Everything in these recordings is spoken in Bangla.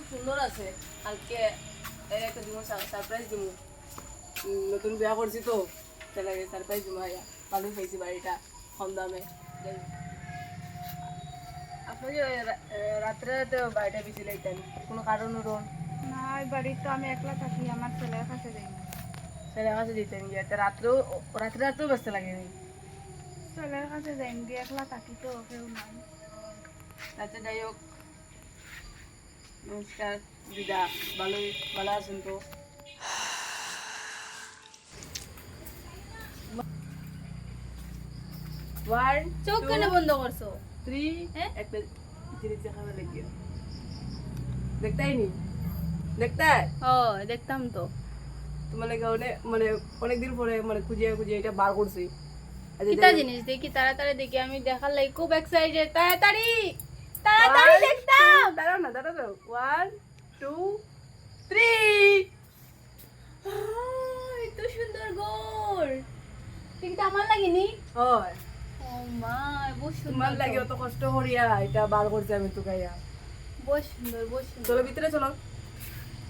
সুন্দর আছে কালকে এর একটা দিব সারপ্রাইজ দিব নতুন বিয়া করছি তো তাই লাগে সারপ্রাইজ দিব আয়া ভালোই পাইছি বাড়িটা কম দামে আপনি যে রাত্রে তো বাড়িটা বেশি লাইতেন কোনো কারণ রোন না এই বাড়ি তো আমি একলা থাকি আমার ছেলের কাছে যাই না ছেলের কাছে দিতেন গিয়ে রাত্রেও রাত্রেও ব্যস্ত লাগেনি ছেলের কাছে যাই গিয়ে একলা থাকি তো কেউ নাই আচ্ছা যাই হোক নমস্কার দিদা ভালো আছেন তো চোখ কেন বন্ধ করছো 3 একটা জিনিস দেখাবে লাগিয়ে দেখতাই নি দেখতে ও দেখতাম তো তোমার লাগে মানে অনেকদিন পরে মানে খুঁজিয়ে এটা বার করছি কিটা জিনিস দেখি তাড়াতাড়ি দেখি আমি দেখার লাগি খুব এক্সাইটেড তাড়াতাড়ি দেখতাম দাঁড়াও 1 2 3 এত সুন্দর গোল ঠিকটা আমার লাগেনি হয় ও মা বহুত সুন্দর তোমার লাগে অত কষ্ট করিয়া এটা বার করছি আমি তো গাইয়া বহুত সুন্দর চলো ভিতরে চলো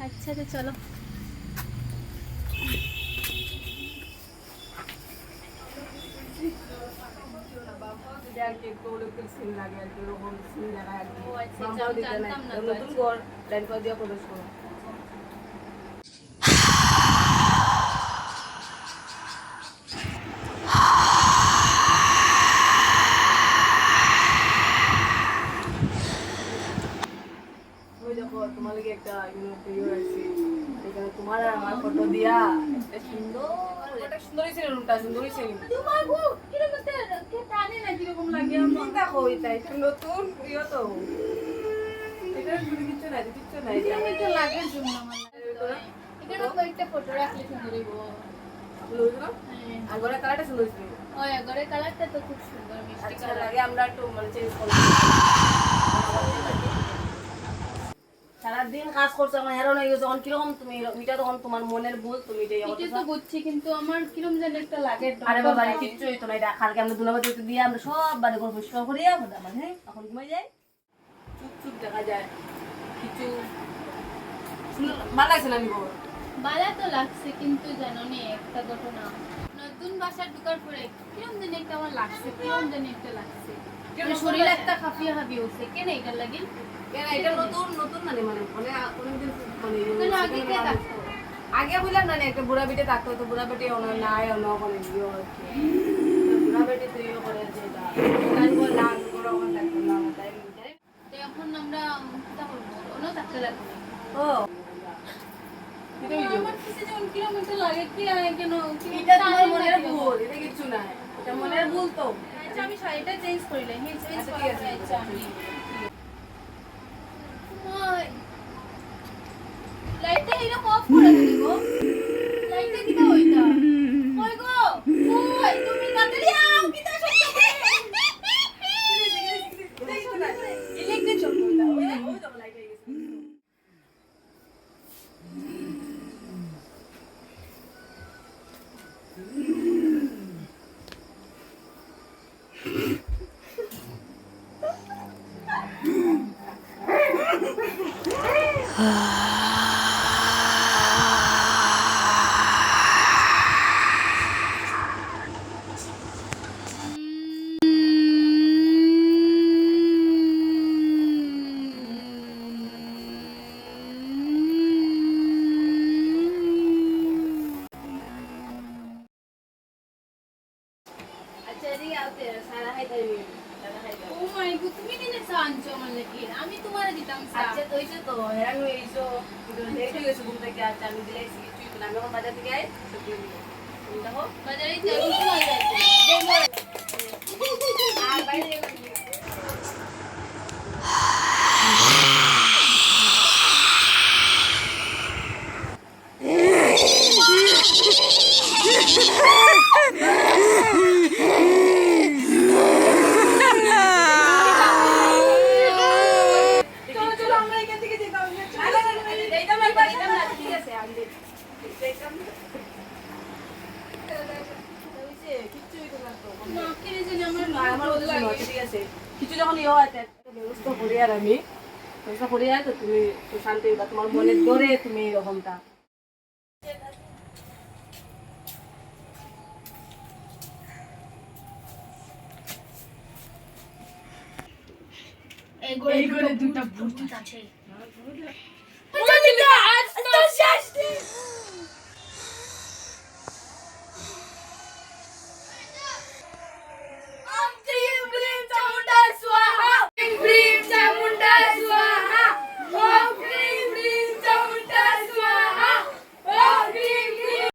আচ্ছা তো চলো ও আচ্ছা, আমি জানতাম না তো, নতুন ঘর লাইন পাওয়া দিয়ে প্রবেশ করো ওই দেখো তোমার লাগে একটা ভিডিও রাখছি এখানে তোমার আর আমার ফটো দিয়া একটা সুন্দরই ছিল রুমটা সুন্দরই ছিল তোমার গো কিরকম কে টানে না কিরকম লাগে আমার দেখো এটা একটু নতুন প্রিয় তো এটা কিছু নাই কিরকম একটা লাগে জন্য আমার লাগে এখানে কয়েকটা ফটো রাখলে সুন্দর হইব বুঝলো হ্যাঁ আর ঘরে কালারটা সুন্দর ছিল ওই আগরে কালারটা তো খুব সুন্দর মিষ্টি আচ্ছা কালার লাগে আমরা একটু মানে চেঞ্জ করব সারাদিন কাজ করছো আমার হেরো নাই যখন কিরকম তুমি এটা তখন তোমার মনের ভুল তুমি এটাই এটা তো বুঝছি কিন্তু আমার কিরকম যেন একটা লাগে আরে বাবা রে কিচ্ছু হইতো না এটা কালকে আমরা দুলাবাদ দিয়ে আমরা সব বাড়ি ঘর পরিষ্কার করিয়া আমার হ্যাঁ এখন ঘুমাই যাই চুপ দেখা যায় কিছু ভালো লাগছে না আমি বল বালা তো লাগছে কিন্তু জানো নি একটা ঘটনা নতুন বাসার ঢোকার পরে কিরকম যেন একটা আমার লাগছে কিরকম যেন একটা লাগছে শরীর একটা খাপিয়া হচ্ছে কেন এটা লাগে কেন এটা নতুন মানে অনেকদিন মানে কেন আগে কে থাকতো আগে বললাম না একটা বুড়া বেটে থাকতো তো বুড়া বেটে নাই মানে ইয়ে আর কি বুড়া বেটে তো ইয়ে করে যেটা তাই বল না বুড়া ওখানে থাকতো না তাই তো এখন আমরা কিটা করবো অন্য থাকতে লাগবে ও আমার কাছে যেমন কিরকম একটা লাগে কি কেন এটা তোমার মনের ভুল এটা কিছু না এটা মনের ভুল তো আচ্ছা আমি শাড়িটা চেঞ্জ করিলে চেঞ্জ আচ্ছা, করা ঠিক আছে। আচ্ছা আমি লাইটটা এরকম অফ করে দিব লাইটটা কিটা হইতা কই গো কই তুমি তাড়াতাড়ি আও কিটা শব্দ করে ইলেকট্রিক চলতো এটা ওই তো লাইট হয়ে গেছে আচ্ছা রি আতে সারা হাই তাই ও মাই গড তুমি কেনে সানছো আমার লাগি আমি তোমারে দিতাম সা আচ্ছা তো হইছে তো হেরান হইছো কিন্তু লেট হয়ে গেছে ঘুম থেকে আচ্ছা আমি দিলাইছি কিছুই তো না আমি এখন বাজার থেকে আই সব দিয়ে দিই দেখো বাজারে যাবো তোমার যাইতে আর বাইরে চলো আমরা এখান থেকে যেতাম না ঠিক আছে আমি দেখতাম না কিনে জানি আমার আমার ঠিক আছে কিছু যখন ইয়ে হয় ব্যবস্থা করি আর আমি পয়সা করে যায় তো তুমি একটু শান্তি হইবা, তোমার মনের ধরে তুমি এরকমটা। এই ঘরে দুটো ভূত আছে।